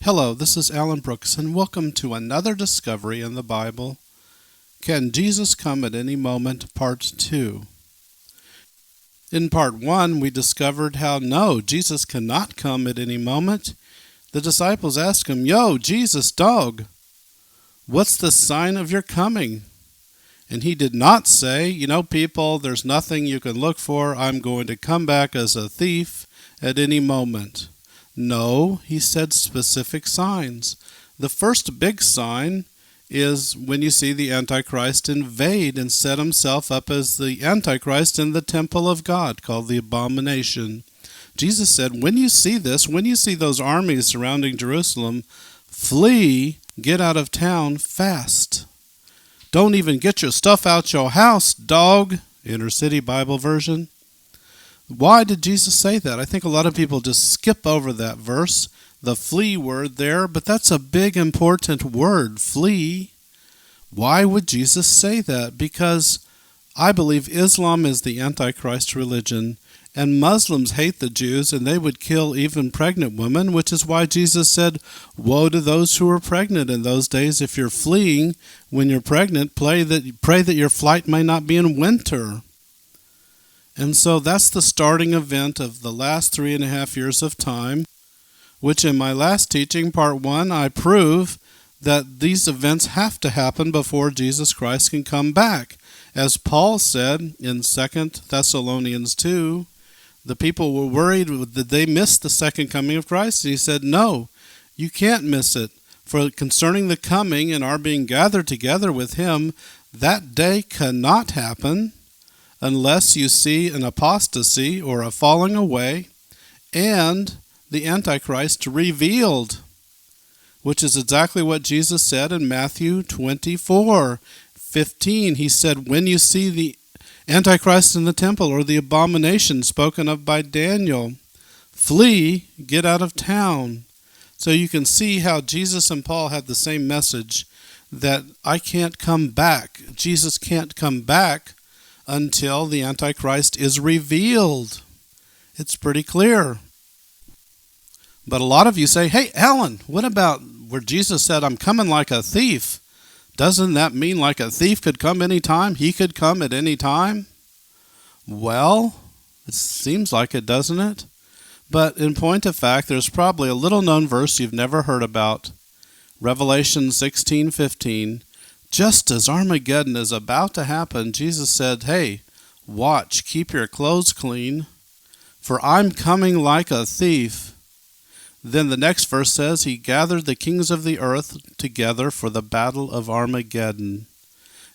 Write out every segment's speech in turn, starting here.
Hello, this is Alan Brooks, and welcome to another discovery in the Bible. Can Jesus come at any moment? Part 2. In Part 1, we discovered how no, Jesus cannot come at any moment. The disciples asked him, "Yo, Jesus, dog, what's the sign of your coming?" And he did not say, people, there's nothing you can look for. I'm going to come back as a thief at any moment. No, he said specific signs. The first big sign is when you see the Antichrist invade and set himself up as the Antichrist in the temple of God, called the abomination. Jesus said, when you see this, when you see those armies surrounding Jerusalem, flee, get out of town fast. Don't even get your stuff out your house, dog. Inner City Bible version. Why did Jesus say that? I think a lot of people just skip over that verse, the flee word there, but that's a big important word, flee. Why would Jesus say that? Because I believe Islam is the Antichrist religion, and Muslims hate the Jews, and they would kill even pregnant women, which is why Jesus said, woe to those who are pregnant in those days. If you're fleeing when you're pregnant, pray that your flight may not be in winter. And so that's the starting event of the last 3.5 years of time, which in my last teaching, part 1, I prove that these events have to happen before Jesus Christ can come back. As Paul said in 2 Thessalonians 2, the people were worried that they missed the second coming of Christ. And he said, no, you can't miss it. For concerning the coming and our being gathered together with him, that day cannot happen unless you see an apostasy or a falling away and the Antichrist revealed, which is exactly what Jesus said in Matthew 24:15. He said, when you see the Antichrist in the temple or the abomination spoken of by Daniel, flee, get out of town. So you can see how Jesus and Paul had the same message, that I can't come back. Jesus can't come back until the Antichrist is revealed. It's pretty clear. But a lot of you say, hey, Alan, what about where Jesus said, I'm coming like a thief? Doesn't that mean like a thief could come any time? He could come at any time? Well, it seems like it, doesn't it? But in point of fact, there's probably a little known verse you've never heard about. Revelation 16:15. Just as Armageddon is about to happen, Jesus said, hey, watch, keep your clothes clean, for I'm coming like a thief. Then the next verse says, he gathered the kings of the earth together for the battle of Armageddon.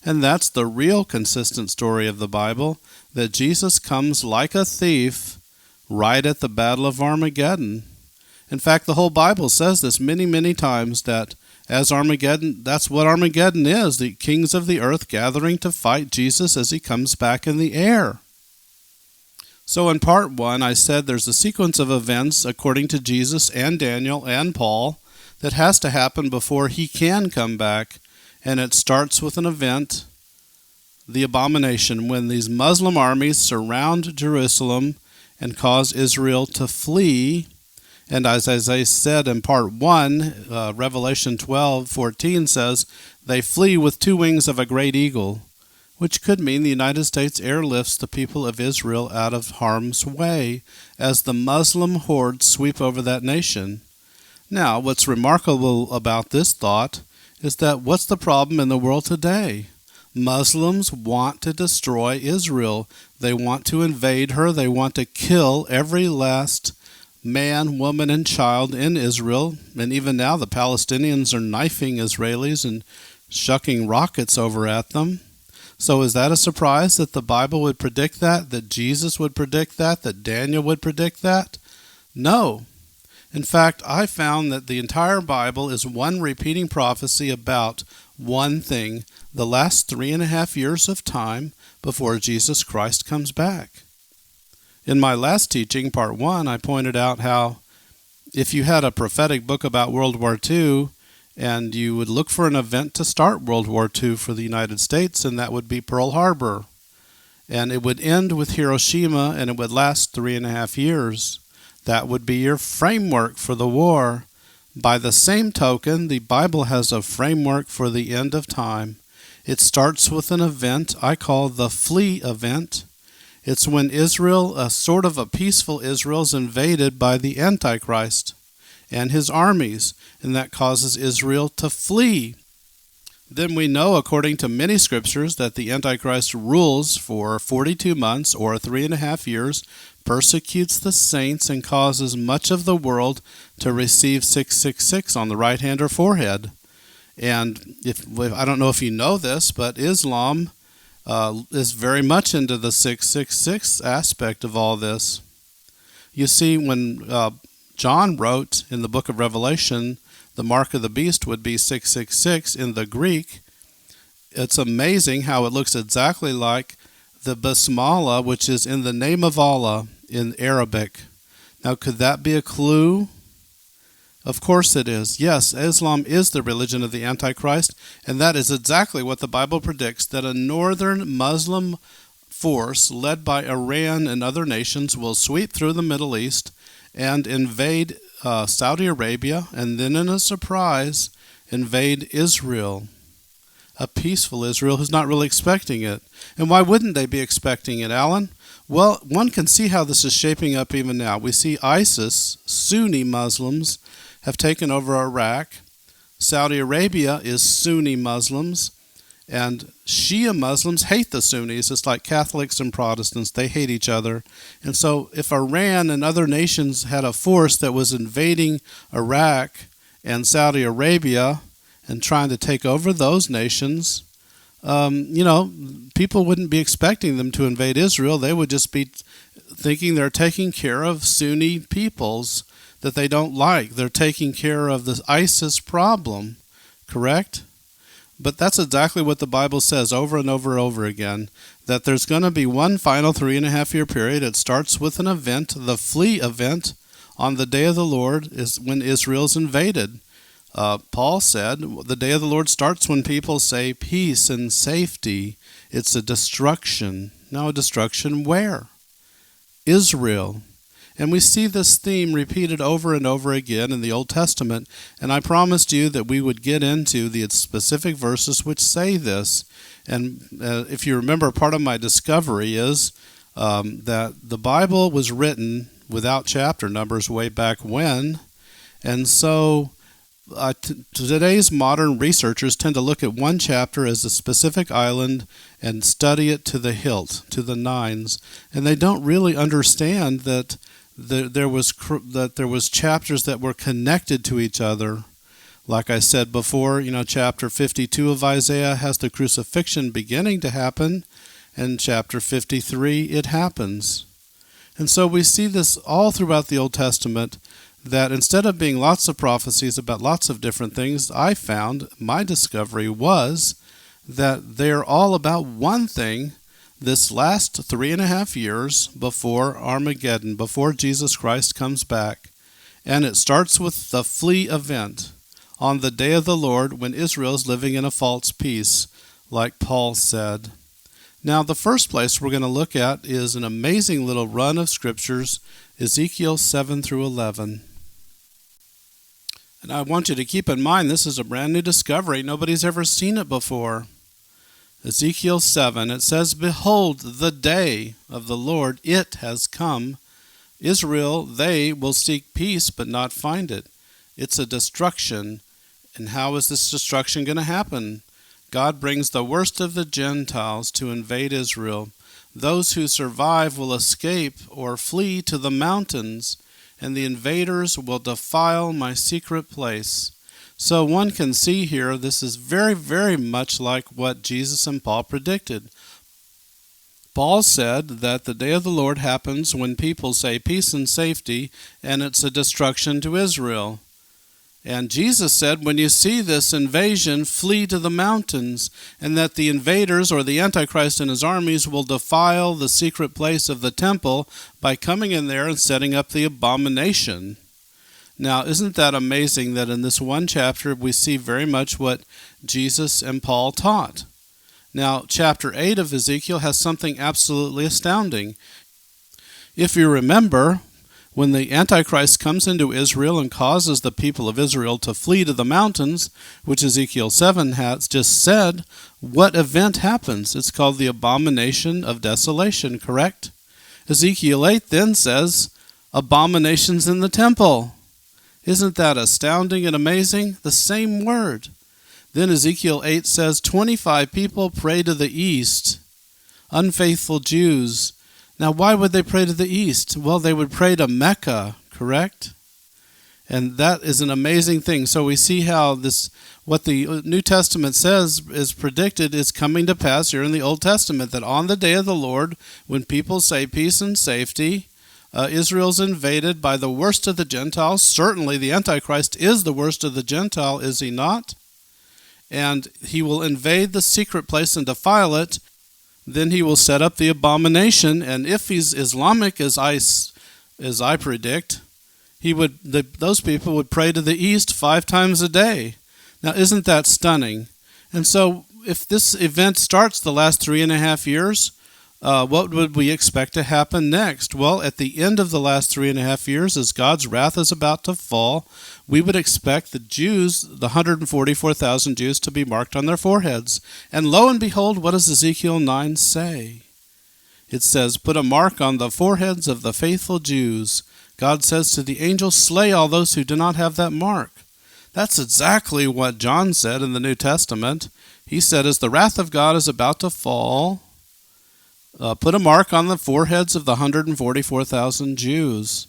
And that's the real consistent story of the Bible, that Jesus comes like a thief right at the battle of Armageddon. In fact, the whole Bible says this many, many times, that as Armageddon, that's what Armageddon is, the kings of the earth gathering to fight Jesus as he comes back in the air. So in part 1, I said there's a sequence of events according to Jesus and Daniel and Paul that has to happen before he can come back. And it starts with an event, the abomination, when these Muslim armies surround Jerusalem and cause Israel to flee. And as I said in part 1, Revelation 12:14 says, they flee with 2 wings of a great eagle, which could mean the United States airlifts the people of Israel out of harm's way as the Muslim hordes sweep over that nation. Now, what's remarkable about this thought is that what's the problem in the world today? Muslims want to destroy Israel. They want to invade her. They want to kill every last man, woman, and child in Israel. And even now the Palestinians are knifing Israelis and shucking rockets over at them. So is that a surprise that the Bible would predict that Jesus would predict that Daniel would predict that? No. In fact, I found that the entire Bible is one repeating prophecy about one thing, the last 3.5 years of time before Jesus Christ comes back. In my last teaching, part 1, I pointed out how if you had a prophetic book about World War II, and you would look for an event to start World War II for the United States, and that would be Pearl Harbor. And it would end with Hiroshima, and it would last 3.5 years. That would be your framework for the war. By the same token, the Bible has a framework for the end of time. It starts with an event I call the flee event. It's when Israel, a sort of a peaceful Israel, is invaded by the Antichrist and his armies, and that causes Israel to flee. Then we know, according to many scriptures, that the Antichrist rules for 42 months or 3.5 years, persecutes the saints, and causes much of the world to receive 666 on the right hand or forehead. And I don't know if you know this, but Islam is very much into the 666 aspect of all this. You see, when John wrote in the book of Revelation, the mark of the beast would be 666 in the Greek. It's amazing how it looks exactly like the Basmala, which is in the name of Allah in Arabic. Now, could that be a clue? Of course it is. Yes, Islam is the religion of the Antichrist, and that is exactly what the Bible predicts, that a northern Muslim force led by Iran and other nations will sweep through the Middle East and invade Saudi Arabia, and then in a surprise invade Israel, a peaceful Israel who's not really expecting it. And why wouldn't they be expecting it, Alan? Well, one can see how this is shaping up even now. We see ISIS, Sunni Muslims, have taken over Iraq. Saudi Arabia is Sunni Muslims, and Shia Muslims hate the Sunnis. It's like Catholics and Protestants. They hate each other. And so if Iran and other nations had a force that was invading Iraq and Saudi Arabia and trying to take over those nations, people wouldn't be expecting them to invade Israel. They would just be thinking they're taking care of Sunni peoples that they don't like. They're taking care of the ISIS problem, correct? But that's exactly what the Bible says over and over and over again, that there's going to be one final 3.5-year period. It starts with an event, the flee event, on the day of the Lord is when Israel's invaded. Paul said, the day of the Lord starts when people say peace and safety. It's a destruction. Now, a destruction where? Israel. And we see this theme repeated over and over again in the Old Testament, and I promised you that we would get into the specific verses which say this. And if you remember, part of my discovery is that the Bible was written without chapter numbers way back when, and so today's modern researchers tend to look at one chapter as a specific island and study it to the hilt, to the nines, and they don't really understand that there was chapters that were connected to each other. Like I said before, chapter 52 of Isaiah has the crucifixion beginning to happen, and chapter 53 it happens. And so we see this all throughout the Old Testament, that instead of being lots of prophecies about lots of different things, I found my discovery was that they're all about one thing. This last 3.5 years before Armageddon, before Jesus Christ comes back. And it starts with the flee event on the day of the Lord when Israel is living in a false peace, like Paul said. Now, the first place we're going to look at is an amazing little run of scriptures, Ezekiel 7 through 11. And I want you to keep in mind, this is a brand new discovery. Nobody's ever seen it before. Ezekiel 7, it says, "Behold, the day of the Lord, it has come. Israel, they will seek peace but not find it." It's a destruction. And how is this destruction going to happen? God brings the worst of the Gentiles to invade Israel. Those who survive will escape or flee to the mountains, and the invaders will defile my secret place. So one can see here, this is very, very much like what Jesus and Paul predicted. Paul said that the day of the Lord happens when people say peace and safety, and it's a destruction to Israel. And Jesus said, when you see this invasion, flee to the mountains, and that the invaders or the Antichrist and his armies will defile the secret place of the temple by coming in there and setting up the abomination. Now, isn't that amazing that in this one chapter we see very much what Jesus and Paul taught? Now, chapter 8 of Ezekiel has something absolutely astounding. If you remember, When the Antichrist comes into Israel and causes the people of Israel to flee to the mountains, which Ezekiel 7 has just said, what event happens? It's called the abomination of desolation, correct? Ezekiel 8 then says, abominations in the temple. Isn't that astounding and amazing? The same word. Then Ezekiel 8 says 25 people pray to the east, unfaithful Jews. Now, why would they pray to the east? Well, they would pray to Mecca, correct? And that is an amazing thing. So we see how what the New Testament says is predicted is coming to pass here in the Old Testament, that on the day of the Lord, when people say peace and safety, Israel's invaded by the worst of the Gentiles. Certainly the Antichrist is the worst of the Gentile, is he not? And he will invade the secret place and defile it. Then he will set up the abomination, and if he's Islamic, as I predict, those people would pray to the east 5 times a day. Now, isn't that stunning? And so, if this event starts the last 3.5 years, what would we expect to happen next? Well, at the end of the last 3.5 years, as God's wrath is about to fall, we would expect the Jews, the 144,000 Jews, to be marked on their foreheads. And lo and behold, what does Ezekiel 9 say? It says, put a mark on the foreheads of the faithful Jews. God says to the angels, slay all those who do not have that mark. That's exactly what John said in the New Testament. He said, as the wrath of God is about to fall, put a mark on the foreheads of the 144,000 Jews.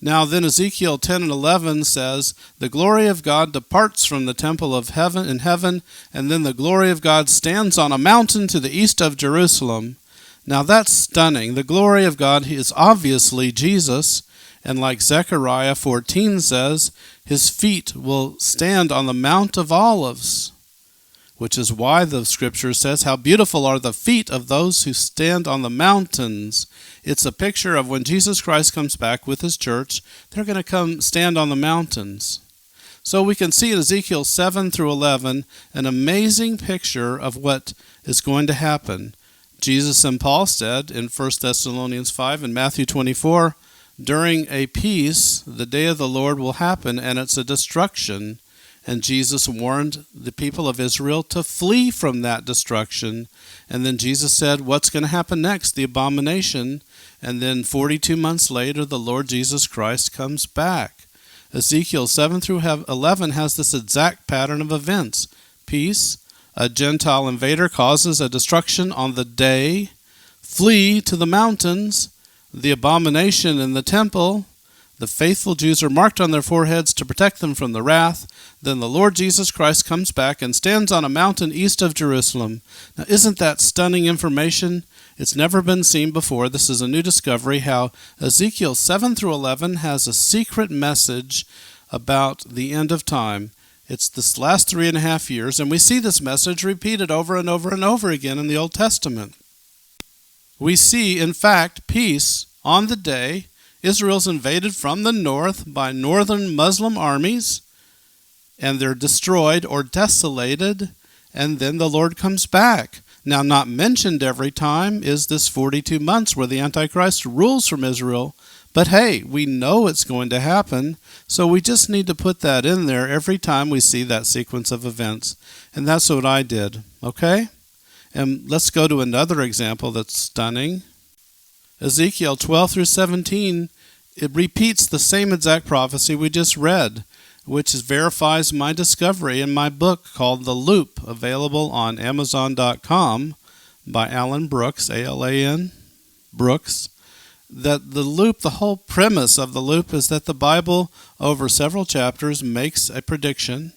Now then Ezekiel 10 and 11 says, the glory of God departs from the temple of heaven in heaven, and then the glory of God stands on a mountain to the east of Jerusalem. Now that's stunning. The glory of God is obviously Jesus, and like Zechariah 14 says, his feet will stand on the Mount of Olives, which is why the scripture says, how beautiful are the feet of those who stand on the mountains. It's a picture of when Jesus Christ comes back with his church, they're going to come stand on the mountains. So we can see in Ezekiel 7 through 11 an amazing picture of what is going to happen. Jesus and Paul said in 1 Thessalonians 5 and Matthew 24, during a peace, the day of the Lord will happen, and it's a destruction. And Jesus warned the people of Israel to flee from that destruction. And then Jesus said, what's going to happen next? The abomination. And then 42 months later, the Lord Jesus Christ comes back. Ezekiel 7 through 11 has this exact pattern of events. Peace, a Gentile invader causes a destruction on the day, flee to the mountains, the abomination in the temple, the faithful Jews are marked on their foreheads to protect them from the wrath. Then the Lord Jesus Christ comes back and stands on a mountain east of Jerusalem. Now, isn't that stunning information? It's never been seen before. This is a new discovery, how Ezekiel 7 through 11 has a secret message about the end of time. It's this last 3.5 years, and we see this message repeated over and over and over again in the Old Testament. We see, in fact, peace on the day Israel's invaded from the north by northern Muslim armies, and they're destroyed or desolated, and then the Lord comes back. Now, not mentioned every time is this 42 months where the Antichrist rules from Israel, but hey, we know it's going to happen, so we just need to put that in there every time we see that sequence of events. And that's what I did, okay? And let's go to another example that's stunning. Ezekiel 12 through 17, it repeats the same exact prophecy we just read, which verifies my discovery in my book called The Loop, available on Amazon.com by Alan Brooks, A-L-A-N, Brooks. That the loop, the whole premise of the loop is that the Bible, over several chapters, makes a prediction,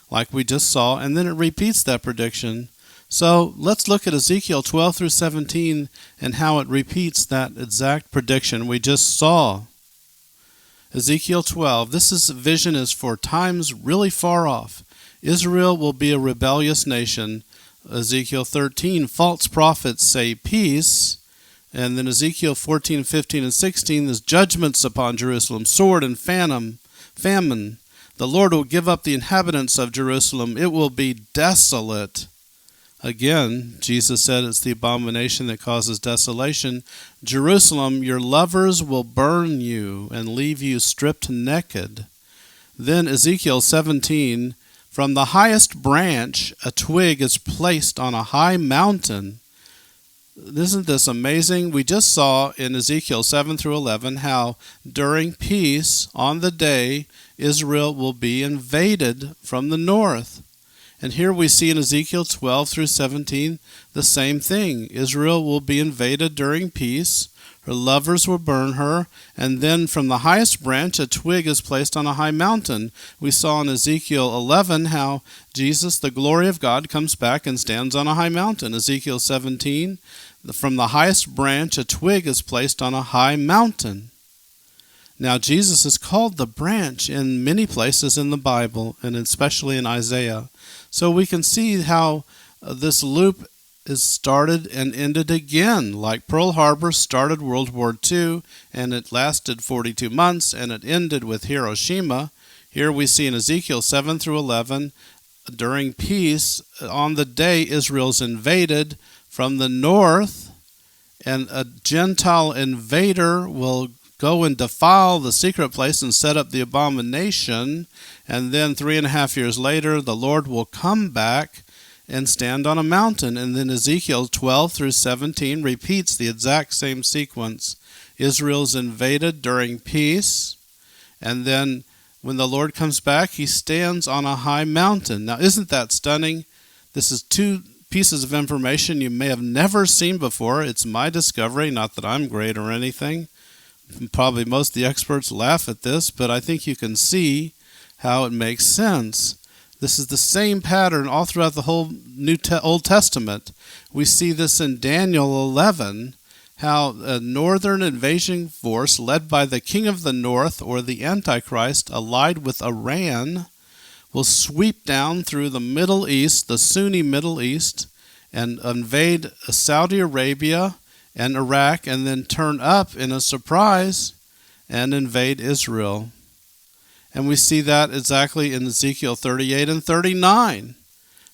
like we just saw, and then it repeats that prediction. So let's look at Ezekiel 12 through 17 and how it repeats that exact prediction we just saw. Ezekiel 12, this vision is for times really far off. Israel will be a rebellious nation. Ezekiel 13, false prophets say peace. And then Ezekiel 14, 15, and 16, there's judgments upon Jerusalem, sword and famine. The Lord will give up the inhabitants of Jerusalem. It will be desolate. Again, Jesus said it's the abomination that causes desolation. Jerusalem, your lovers will burn you and leave you stripped naked. Then Ezekiel 17, from the highest branch a twig is placed on a high mountain. Isn't this amazing? We just saw in Ezekiel 7 through 11 how during peace on the day Israel will be invaded from the north. And here we see in Ezekiel 12 through 17 the same thing. Israel will be invaded during peace. Her lovers will burn her. And then from the highest branch, a twig is placed on a high mountain. We saw in Ezekiel 11 how Jesus, the glory of God, comes back and stands on a high mountain. Ezekiel 17, from the highest branch, a twig is placed on a high mountain. Now, Jesus is called the branch in many places in the Bible, and especially in Isaiah. So we can see how this loop is started and ended again. Like Pearl Harbor started World War II, and it lasted 42 months, and it ended with Hiroshima. Here we see in Ezekiel 7 through 11, during peace, on the day Israel's invaded from the north, and a Gentile invader will go and defile the secret place and set up the abomination. And then 3.5 years later, the Lord will come back and stand on a mountain. And then Ezekiel 12 through 17 repeats the exact same sequence. Israel's invaded during peace. And then when the Lord comes back, he stands on a high mountain. Now, isn't that stunning? This is two pieces of information you may have never seen before. It's my discovery, not that I'm great or anything. Probably most of the experts laugh at this, but I think you can see how it makes sense. This is the same pattern all throughout the whole Old Testament. We see this in Daniel 11, how a northern invasion force led by the king of the north, or the Antichrist, allied with Iran, will sweep down through the Middle East, the Sunni Middle East, and invade Saudi Arabia and Iraq, and then turn up in a surprise and invade Israel. And we see that exactly in Ezekiel 38 and 39,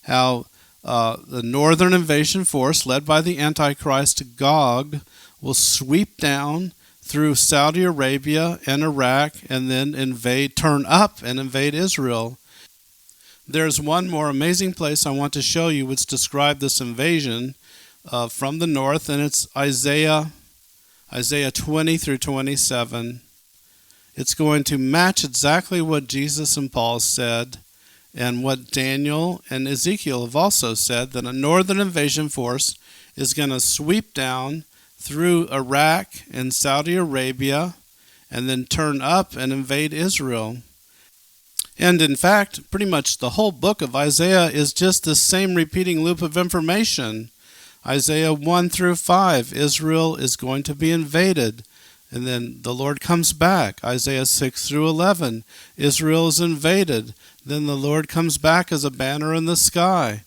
how the northern invasion force led by the Antichrist Gog will sweep down through Saudi Arabia and Iraq and then turn up and invade Israel. There's one more amazing place I want to show you which describes this invasion from the north, and it's Isaiah 20 through 27. It's going to match exactly what Jesus and Paul said and what Daniel and Ezekiel have also said, that a northern invasion force is going to sweep down through Iraq and Saudi Arabia and then turn up and invade Israel. And in fact, pretty much the whole book of Isaiah is just the same repeating loop of information. Isaiah 1 through 5, Israel is going to be invaded, and then the Lord comes back. Isaiah 6 through 11, Israel is invaded, then the Lord comes back as a banner in the sky.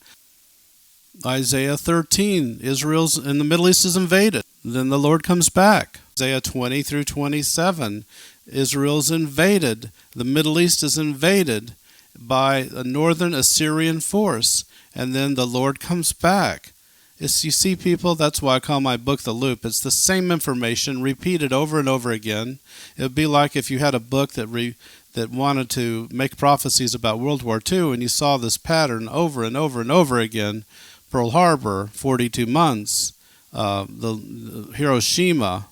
Isaiah 13, Israel's in the Middle East is invaded, then the Lord comes back. Isaiah 20 through 27, Israel's invaded, the Middle East is invaded by a northern Assyrian force, and then the Lord comes back. You see, people, that's why I call my book The Loop. It's the same information repeated over and over again. It would be like if you had a book that wanted to make prophecies about World War II, and you saw this pattern over and over and over again. Pearl Harbor, 42 months, the Hiroshima,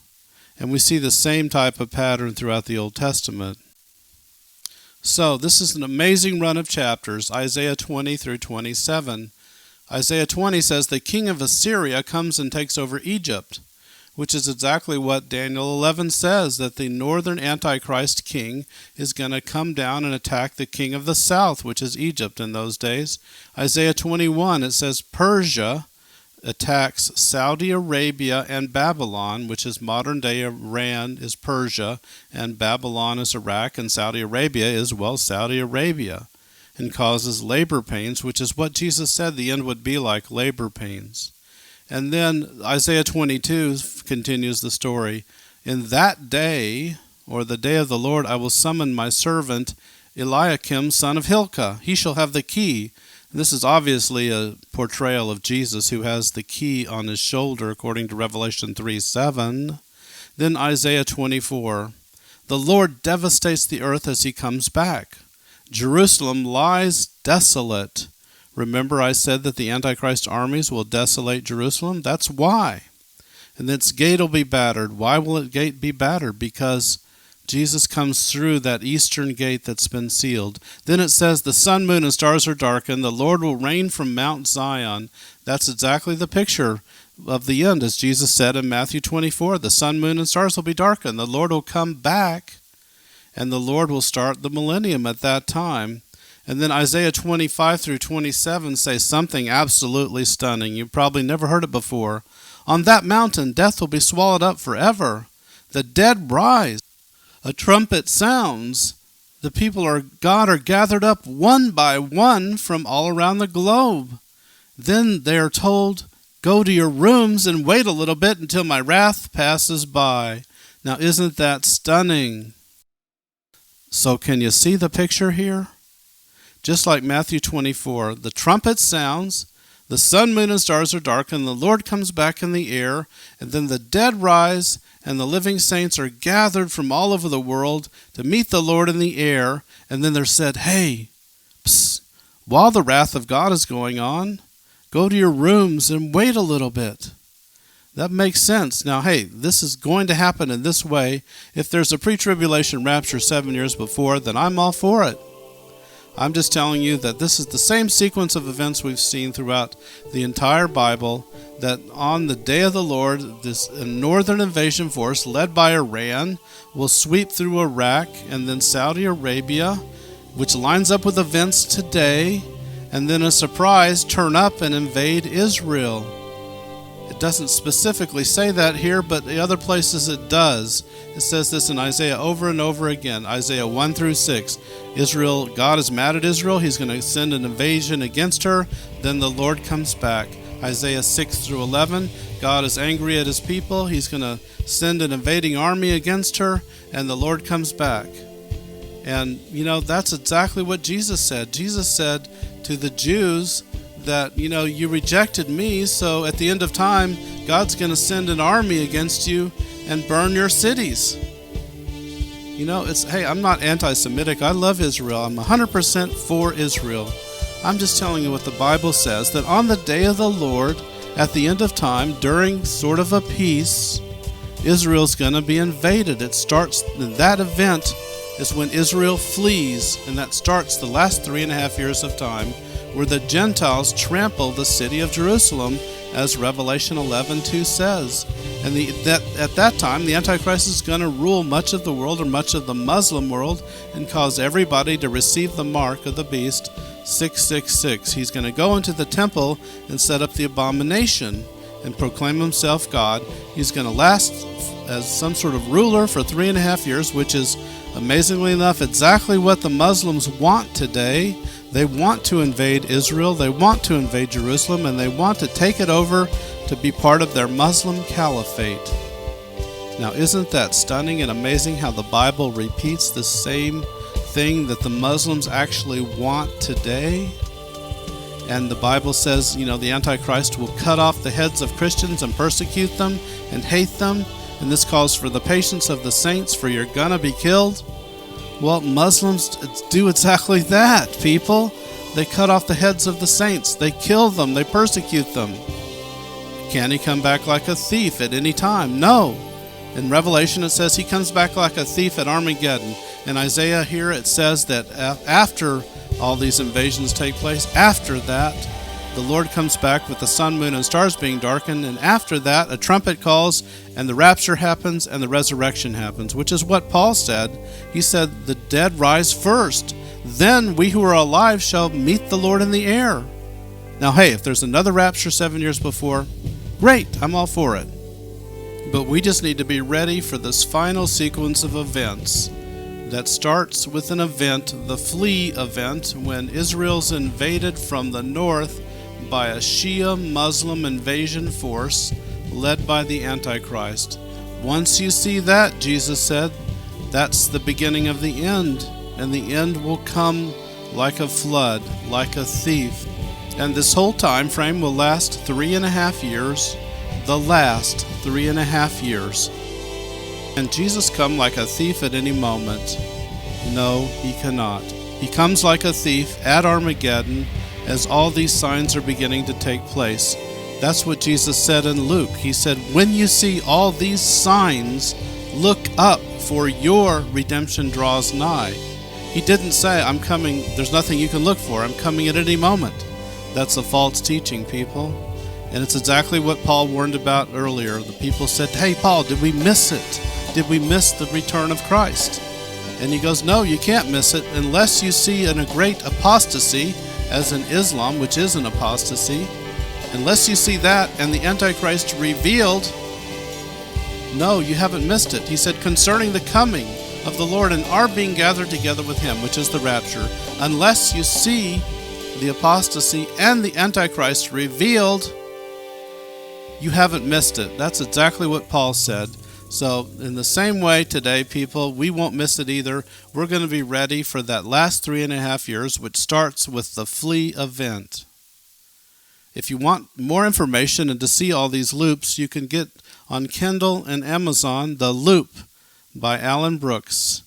and we see the same type of pattern throughout the Old Testament. So this is an amazing run of chapters, Isaiah 20 through 27. Isaiah 20 says the king of Assyria comes and takes over Egypt, which is exactly what Daniel 11 says, that the northern Antichrist king is going to come down and attack the king of the south, which is Egypt in those days. Isaiah 21, it says Persia attacks Saudi Arabia and Babylon, which is modern-day Iran is Persia, and Babylon is Iraq, and Saudi Arabia is, well, Saudi Arabia, and causes labor pains, which is what Jesus said the end would be like, labor pains. And then Isaiah 22 continues the story. In that day, or the day of the Lord, I will summon my servant Eliakim, son of Hilkiah. He shall have the key. This is obviously a portrayal of Jesus, who has the key on his shoulder, according to Revelation 3:7. Then Isaiah 24. The Lord devastates the earth as he comes back. Jerusalem lies desolate. Remember I said that the Antichrist armies will desolate Jerusalem? That's why. And its gate will be battered. Why will its gate be battered? Because Jesus comes through that eastern gate that's been sealed. Then it says the sun, moon, and stars are darkened. The Lord will reign from Mount Zion. That's exactly the picture of the end, as Jesus said in Matthew 24. The sun, moon, and stars will be darkened. The Lord will come back, and the Lord will start the millennium at that time. And then Isaiah 25 through 27 say something absolutely stunning. You've probably never heard it before. On that mountain, death will be swallowed up forever. The dead rise. A trumpet sounds. The people of God are gathered up one by one from all around the globe. Then they are told, go to your rooms and wait a little bit until my wrath passes by. Now, isn't that stunning? So can you see the picture here? Just like Matthew 24, the trumpet sounds, the sun, moon, and stars are darkened, the Lord comes back in the air, and then the dead rise, and the living saints are gathered from all over the world to meet the Lord in the air, and then they're said, hey, psst, while the wrath of God is going on, go to your rooms and wait a little bit. That makes sense. Now, hey, this is going to happen in this way. If there's a pre-tribulation rapture 7 years before, then I'm all for it. I'm just telling you that this is the same sequence of events we've seen throughout the entire Bible, that on the day of the Lord, this northern invasion force led by Iran will sweep through Iraq and then Saudi Arabia, which lines up with events today, and then a surprise turn up and invade Israel. It doesn't specifically say that here, but the other places it does. It says this in Isaiah over and over again. Isaiah 1 through 6. Israel, God is mad at Israel. He's going to send an invasion against her. Then the Lord comes back. Isaiah 6 through 11. God is angry at his people. He's going to send an invading army against her, and the Lord comes back. And, that's exactly what Jesus said. Jesus said to the Jews that, you rejected me, so at the end of time, God's going to send an army against you and burn your cities. Hey, I'm not anti-Semitic. I love Israel. I'm 100% for Israel. I'm just telling you what the Bible says, that on the day of the Lord, at the end of time, during sort of a peace, Israel's going to be invaded. It starts, that event is when Israel flees, and that starts the last 3.5 years of time, where the Gentiles trample the city of Jerusalem, as Revelation 11:2 says. And at that time, the Antichrist is going to rule much of the world, or much of the Muslim world, and cause everybody to receive the mark of the beast, 666. He's going to go into the temple and set up the abomination and proclaim himself God. He's going to last as some sort of ruler for 3.5 years, which is, amazingly enough, exactly what the Muslims want today. They want to invade Israel, they want to invade Jerusalem, and they want to take it over to be part of their Muslim caliphate. Now, isn't that stunning and amazing how the Bible repeats the same thing that the Muslims actually want today? And the Bible says, the Antichrist will cut off the heads of Christians and persecute them and hate them. And this calls for the patience of the saints, for you're gonna be killed. Well, Muslims do exactly that, people. They cut off the heads of the saints. They kill them. They persecute them. Can he come back like a thief at any time? No. In Revelation it says he comes back like a thief at Armageddon. In Isaiah here it says that after all these invasions take place, after that, the Lord comes back with the sun, moon, and stars being darkened, and after that, a trumpet calls, and the rapture happens, and the resurrection happens, which is what Paul said. He said, the dead rise first. Then we who are alive shall meet the Lord in the air. Now, hey, if there's another rapture 7 years before, great, I'm all for it. But we just need to be ready for this final sequence of events that starts with an event, the flee event, when Israel's invaded from the north by a Shia Muslim invasion force led by the Antichrist. Once you see that, Jesus said, that's the beginning of the end, and the end will come like a flood, like a thief. And this whole time frame will last 3.5 years, the last 3.5 years. And Jesus come like a thief at any moment? No, he cannot. He comes like a thief at Armageddon as all these signs are beginning to take place. That's what Jesus said in Luke. He said, when you see all these signs, look up, for your redemption draws nigh. He didn't say, I'm coming, there's nothing you can look for, I'm coming at any moment. That's a false teaching, people. And it's exactly what Paul warned about earlier. The people said, hey, Paul, did we miss it? Did we miss the return of Christ? And he goes, no, you can't miss it unless you see a great apostasy, as in Islam, which is an apostasy. Unless you see that and the Antichrist revealed, no, you haven't missed it. He said, concerning the coming of the Lord and our being gathered together with him, which is the rapture, unless you see the apostasy and the Antichrist revealed, you haven't missed it. That's exactly what Paul said. So in the same way today, people, we won't miss it either. We're going to be ready for that last 3.5 years, which starts with the flea event. If you want more information and to see all these loops, you can get on Kindle and Amazon The Loop by Alan Brooks.